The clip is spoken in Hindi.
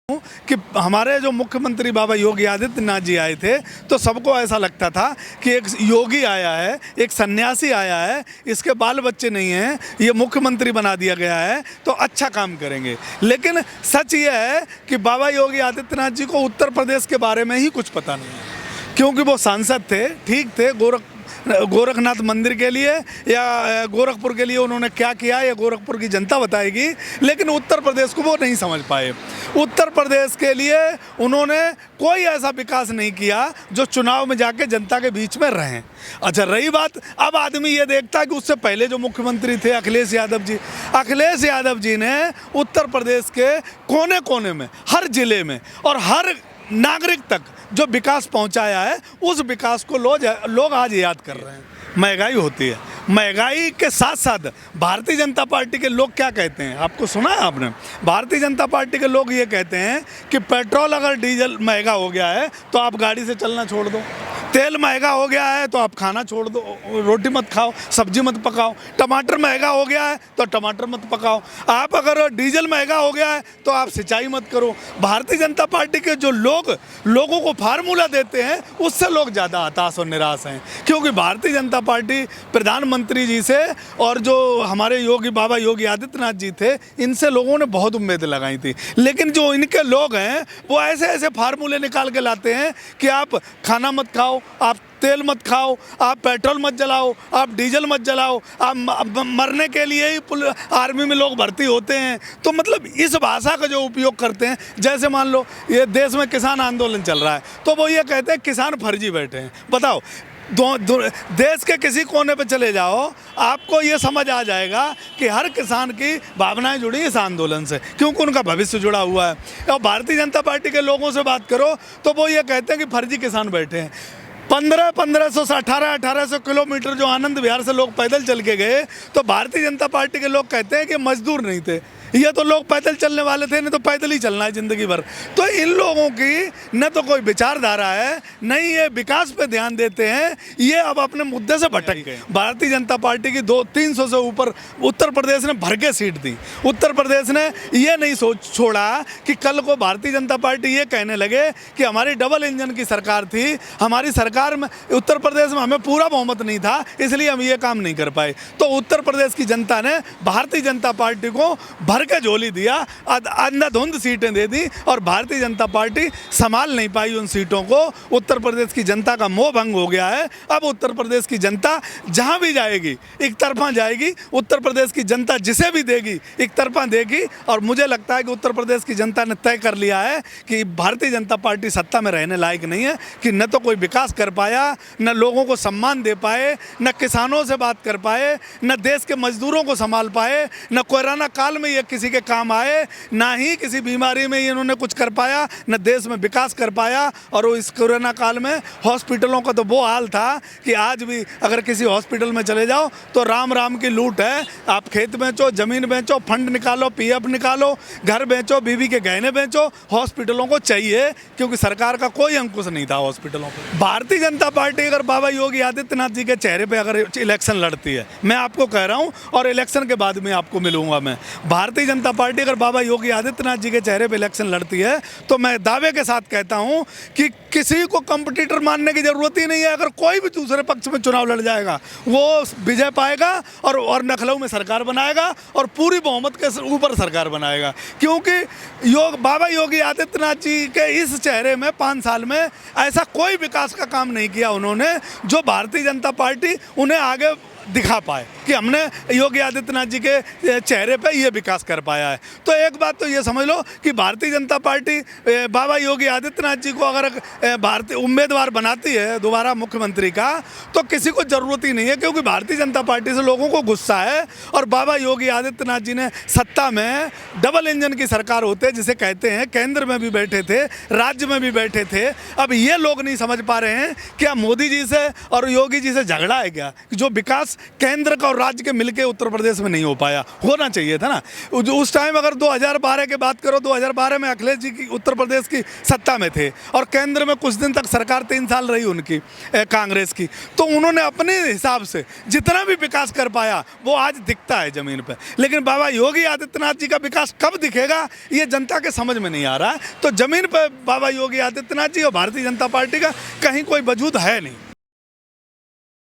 हूं कि हमारे जो मुख्यमंत्री बाबा योगी आदित्यनाथ जी आए थे तो सबको ऐसा लगता था कि एक योगी आया है, एक सन्यासी आया है, इसके बाल बच्चे नहीं हैं, ये मुख्यमंत्री बना दिया गया है तो अच्छा काम करेंगे। लेकिन सच ये है कि बाबा योगी आदित्यनाथ जी को उत्तर प्रदेश के बारे में ही कुछ पता नहीं है, क्योंकि वो सांसद थे, ठीक थे, गोरखनाथ मंदिर के लिए या गोरखपुर के लिए उन्होंने क्या किया ये गोरखपुर की जनता बताएगी, लेकिन उत्तर प्रदेश को वो नहीं समझ पाए। उत्तर प्रदेश के लिए उन्होंने कोई ऐसा विकास नहीं किया जो चुनाव में जाके जनता के बीच में रहें। अच्छा, रही बात, अब आदमी ये देखता है कि उससे पहले जो मुख्यमंत्री थे अखिलेश यादव जी ने उत्तर प्रदेश के कोने कोने में, हर जिले में और हर नागरिक तक जो विकास पहुंचाया है, उस विकास को लोग आज याद कर रहे हैं। महंगाई होती है, महंगाई के साथ साथ भारतीय जनता पार्टी के लोग क्या कहते हैं, आपको सुना है आपने? भारतीय जनता पार्टी के लोग ये कहते हैं कि पेट्रोल अगर डीजल महंगा हो गया है तो आप गाड़ी से चलना छोड़ दो, तेल महंगा हो गया है तो आप खाना छोड़ दो, रोटी मत खाओ, सब्जी मत पकाओ, टमाटर महंगा हो गया है तो टमाटर मत पकाओ, आप अगर डीजल महंगा हो गया है तो आप सिंचाई मत करो। भारतीय जनता पार्टी के जो लोगों को फार्मूला देते हैं उससे लोग ज़्यादा हताश और निराश हैं, क्योंकि भारतीय जनता पार्टी प्रधानमंत्री जी से और जो हमारे बाबा योगी आदित्यनाथ जी थे, इनसे लोगों ने बहुत उम्मीदें लगाई थी। लेकिन जो इनके लोग हैं वो ऐसे ऐसे फार्मूले निकाल के लाते हैं कि आप खाना मत खाओ, आप तेल मत खाओ, आप पेट्रोल मत जलाओ, आप डीजल मत जलाओ, आप मरने के लिए ही आर्मी में लोग भर्ती होते हैं। तो मतलब इस भाषा का जो उपयोग करते हैं, जैसे मान लो ये देश में किसान आंदोलन चल रहा है तो वो ये कहते हैं किसान फर्जी बैठे हैं। बताओ, देश के किसी कोने पे चले जाओ, आपको ये समझ आ जाएगा कि हर किसान की भावनाएं जुड़ी इस आंदोलन से, क्योंकि उनका भविष्य जुड़ा हुआ है। और भारतीय जनता पार्टी के लोगों से बात करो तो वो ये कहते हैं कि फर्जी किसान बैठे हैं। 1500 से 1800 किलोमीटर जो आनंद विहार से लोग पैदल चल के गए, तो भारतीय जनता पार्टी के लोग कहते हैं कि मजदूर नहीं थे, ये तो लोग पैदल चलने वाले थे, नहीं तो पैदल ही चलना है ज़िंदगी भर। तो इन लोगों की न तो कोई विचारधारा है, न ही ये विकास पे ध्यान देते हैं, ये अब अपने मुद्दे से भटक गए। भारतीय जनता पार्टी की 200-300 से ऊपर उत्तर प्रदेश ने भर के सीट दी। उत्तर प्रदेश ने ये नहीं छोड़ा कि कल को भारतीय जनता पार्टी ये कहने लगे कि हमारी डबल इंजन की सरकार थी, हमारी सरकार में उत्तर प्रदेश में हमें पूरा बहुमत नहीं था, इसलिए हम ये काम नहीं कर पाए। तो उत्तर प्रदेश की जनता ने भारतीय जनता पार्टी को भर के झोली दिया, अंधाधुंध सीटें दे दी और भारतीय जनता पार्टी संभाल नहीं पाई उन सीटों को। उत्तर प्रदेश की जनता का मोह भंग हो गया है। अब उत्तर प्रदेश की जनता जहां भी जाएगी एक तरफा जाएगी, उत्तर प्रदेश की जनता जिसे भी देगी एक तरफा देगी। और मुझे लगता है कि उत्तर प्रदेश की जनता ने तय कर लिया है कि भारतीय जनता पार्टी सत्ता में रहने लायक नहीं है, कि न तो कोई विकास कर पाया, न लोगों को सम्मान दे पाए, न किसानों से बात कर पाए, न देश के मजदूरों को संभाल पाए, न कोरोना काल में ये किसी के काम आए, ना ही किसी बीमारी में इन्होंने कुछ कर पाया, न देश में विकास कर पाया। और वो इस कोरोना काल में हॉस्पिटलों का तो वो हाल था कि आज भी अगर किसी हॉस्पिटल में चले जाओ तो राम राम की लूट है। आप खेत बेचो, जमीन बेचो, फंड निकालो, पीएफ निकालो, घर बेचो, बीवी के गहने बेचो, हॉस्पिटलों को चाहिए, क्योंकि सरकार का कोई अंकुश नहीं था हॉस्पिटलों पर। भारतीय जनता पार्टी अगर बाबा योगी आदित्यनाथ जी के चेहरे पर अगर इलेक्शन लड़ती है, मैं आपको कह रहा हूँ, और इलेक्शन के बाद में आपको मिलूंगा मैं, भारतीय जनता पार्टी अगर बाबा योगी आदित्यनाथ जी के चेहरे पे इलेक्शन लड़ती है तो मैं दावे के साथ कहता हूं कि किसी को कंपटीटर मानने की जरूरत ही नहीं है। अगर कोई भी दूसरे पक्ष में चुनाव लड़ जाएगा वो विजय पाएगा और लखनऊ में सरकार बनाएगा और पूरी बहुमत के ऊपर सरकार बनाएगा, क्योंकि बाबा योगी आदित्यनाथ जी के इस चेहरे में 5 साल में ऐसा कोई विकास का काम नहीं किया उन्होंने जो भारतीय जनता पार्टी उन्हें आगे दिखा पाए कि हमने योगी आदित्यनाथ जी के चेहरे पे ये विकास कर पाया है। तो एक बात तो ये समझ लो कि भारतीय जनता पार्टी बाबा योगी आदित्यनाथ जी को अगर भारतीय उम्मीदवार बनाती है दोबारा मुख्यमंत्री का, तो किसी को ज़रूरत ही नहीं है, क्योंकि भारतीय जनता पार्टी से लोगों को गुस्सा है। और बाबा योगी आदित्यनाथ जी ने सत्ता में डबल इंजन की सरकार होते जिसे कहते हैं, केंद्र में भी बैठे थे, राज्य में भी बैठे थे। अब ये लोग नहीं समझ पा रहे हैं क्या मोदी जी से और योगी जी से झगड़ा है क्या, जो विकास विकास केंद्र का और राज्य के मिलके उत्तर प्रदेश में नहीं हो पाया, होना चाहिए था ना। उस टाइम अगर 2012 की बात करो, 2012 में अखिलेश जी की उत्तर प्रदेश की सत्ता में थे और केंद्र में कुछ दिन तक सरकार 3 साल रही उनकी कांग्रेस की, तो उन्होंने अपने हिसाब से जितना भी विकास कर पाया वो आज दिखता है ज़मीन पर। लेकिन बाबा योगी आदित्यनाथ जी का विकास कब दिखेगा ये जनता के समझ में नहीं आ रहा है। तो ज़मीन पर बाबा योगी आदित्यनाथ जी और भारतीय जनता पार्टी का कहीं कोई वजूद है नहीं।